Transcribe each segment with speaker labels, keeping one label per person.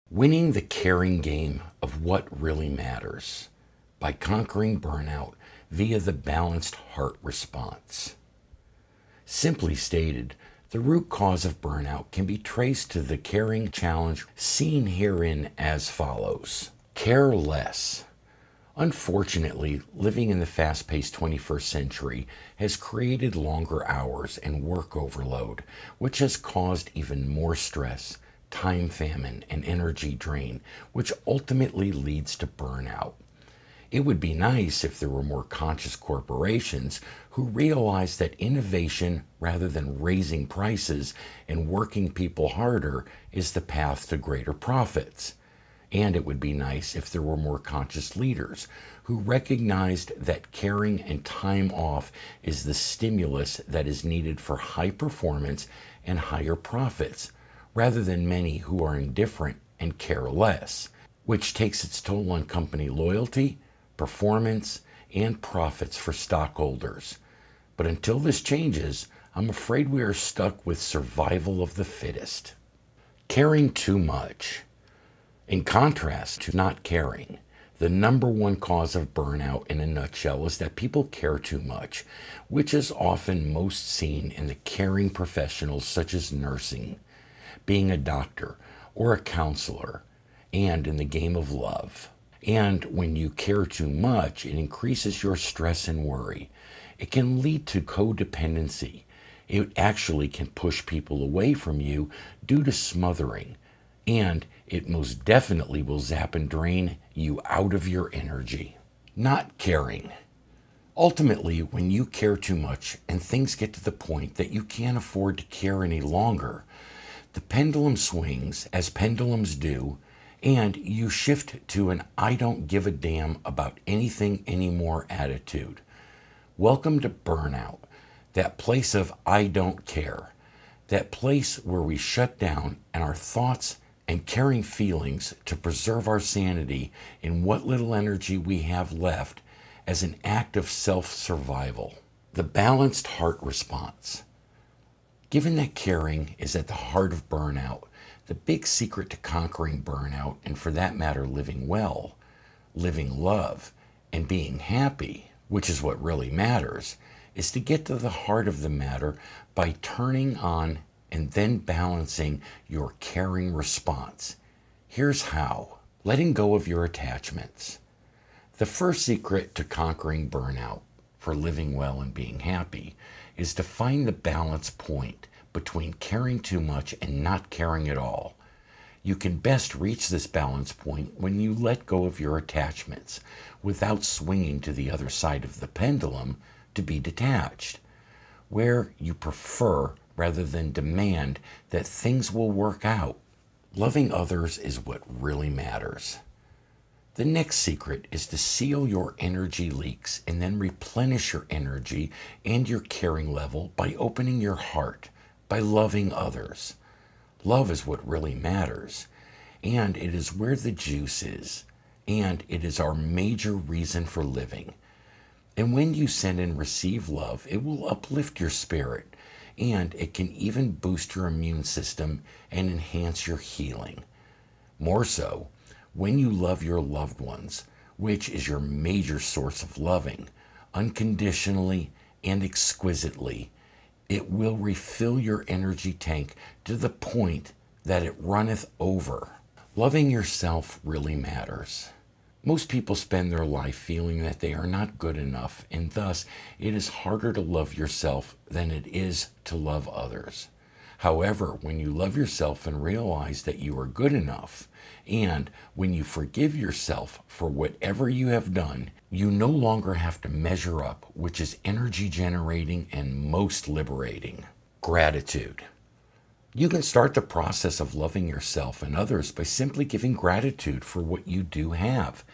Speaker 1: Winning the caring game of what really matters by conquering burnout via the balanced heart response. Simply stated, the root cause of burnout can be traced to the caring challenge seen herein as follows. Care less. Unfortunately, living in the fast-paced 21st century has created longer hours and work overload, which has caused even more stress, time famine, and energy drain, which ultimately leads to burnout. It would be nice if there were more conscious corporations who realized that innovation, rather than raising prices and working people harder, is the path to greater profits. And it would be nice if there were more conscious leaders who recognized that caring and time off is the stimulus that is needed for high performance and higher profits, rather than many who are indifferent and care less, which takes its toll on company loyalty, performance, and profits for stockholders. But until this changes, I'm afraid we are stuck with survival of the fittest. Caring too much. In contrast to not caring, the number one cause of burnout in a nutshell is that people care too much, which is often most seen in the caring professionals such as nursing, being a doctor, or a counselor, and in the game of love. And when you care too much, it increases your stress and worry. It can lead to codependency. It actually can push people away from you due to smothering. And it most definitely will zap and drain you out of your energy. Not caring. Ultimately, when you care too much and things get to the point that you can't afford to care any longer, the pendulum swings as pendulums do, and you shift to an I don't give a damn about anything anymore attitude. Welcome to burnout, that place of I don't care, that place where we shut down and our thoughts and caring feelings to preserve our sanity in what little energy we have left as an act of self-survival. The balanced heart response. Given that caring is at the heart of burnout, the big secret to conquering burnout, and for that matter living well, living love, and being happy, which is what really matters, is to get to the heart of the matter by turning on and then balancing your caring response. Here's how. Letting go of your attachments. The first secret to conquering burnout, for living well and being happy, is to find the balance point between caring too much and not caring at all. You can best reach this balance point when you let go of your attachments without swinging to the other side of the pendulum to be detached, where you prefer rather than demand that things will work out. Loving others is what really matters. The next secret is to seal your energy leaks and then replenish your energy and your caring level by opening your heart, by loving others. Love is what really matters, and it is where the juice is, and it is our major reason for living. And when you send and receive love, it will uplift your spirit, and it can even boost your immune system and enhance your healing. More so, when you love your loved ones, which is your major source of loving, unconditionally and exquisitely, it will refill your energy tank to the point that it runneth over. Loving yourself really matters. Most people spend their life feeling that they are not good enough, and thus it is harder to love yourself than it is to love others. However, when you love yourself and realize that you are good enough, and when you forgive yourself for whatever you have done, you no longer have to measure up, which is energy generating and most liberating. Gratitude. You can start the process of loving yourself and others by simply giving gratitude for what you do have,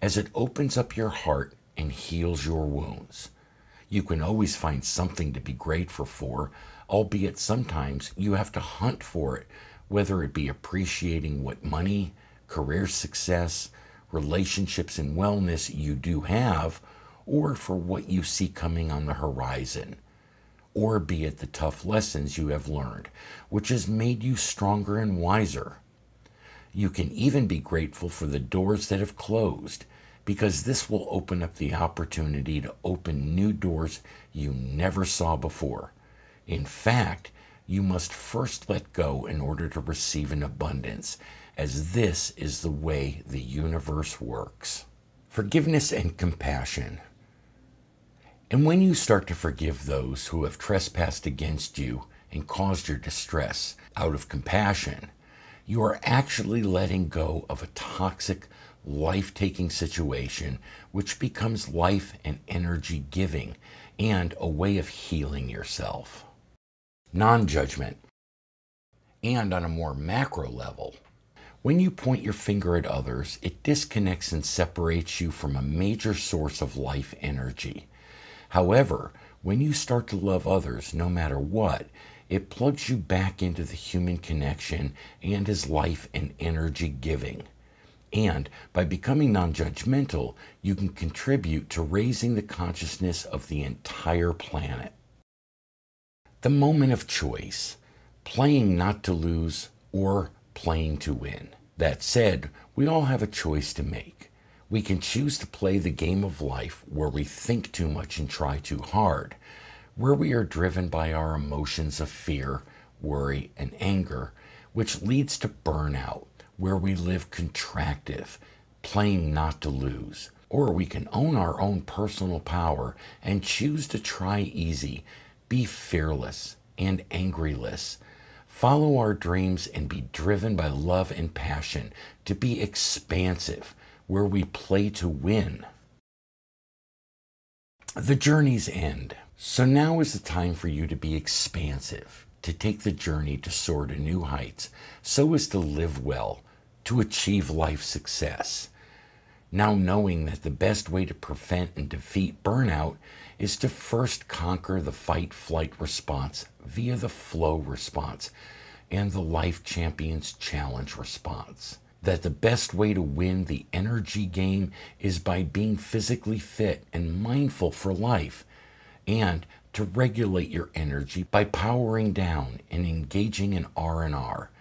Speaker 1: as it opens up your heart and heals your wounds. You can always find something to be grateful for, albeit sometimes you have to hunt for it, whether it be appreciating what money, career success, relationships and wellness you do have, or for what you see coming on the horizon. or be it the tough lessons you have learned, which has made you stronger and wiser. You can even be grateful for the doors that have closed, because this will open up the opportunity to open new doors you never saw before. In fact, you must first let go in order to receive an abundance, as this is the way the universe works. Forgiveness and compassion. And when you start to forgive those who have trespassed against you and caused your distress out of compassion, you are actually letting go of a toxic, life-taking situation, which becomes life and energy giving and a way of healing yourself. Non-judgment. And on a more macro level, when you point your finger at others, it disconnects and separates you from a major source of life energy. However, when you start to love others no matter what, it plugs you back into the human connection and is life and energy giving. And by becoming non-judgmental, you can contribute to raising the consciousness of the entire planet. The moment of choice, playing not to lose or playing to win. That said, we all have a choice to make. We can choose to play the game of life where we think too much and try too hard, where we are driven by our emotions of fear, worry, and anger, which leads to burnout, where we live contractive, playing not to lose. Or we can own our own personal power and choose to try easy, be fearless and angryless, follow our dreams and be driven by love and passion, to be expansive, where we play to win. The journey's end. So now is the time for you to be expansive, to take the journey to soar to new heights, so as to live well, to achieve life success. Now knowing that the best way to prevent and defeat burnout is to first conquer the fight-flight response via the flow response and the Life Champions Challenge response. That the best way to win the energy game is by being physically fit and mindful for life, and to regulate your energy by powering down and engaging in R&R,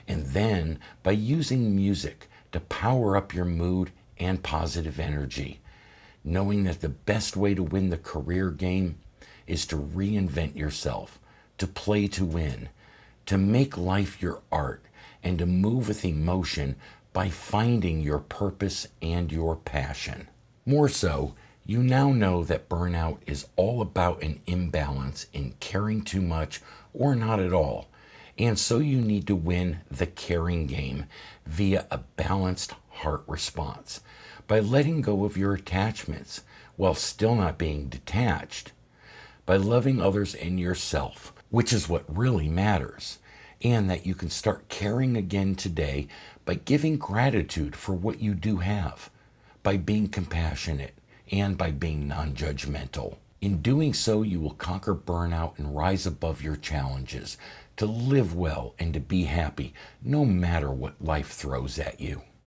Speaker 1: and then by using music to power up your mood and positive energy, knowing that the best way to win the career game is to reinvent yourself, to play to win, to make life your art, and to move with emotion by finding your purpose and your passion. More so, you now know that burnout is all about an imbalance in caring too much or not at all, and so you need to win the caring game via a balanced heart response, by letting go of your attachments while still not being detached, by loving others and yourself, which is what really matters, and that you can start caring again today by giving gratitude for what you do have, by being compassionate, and by being non-judgmental. In doing so, you will conquer burnout and rise above your challenges, to live well and to be happy, no matter what life throws at you.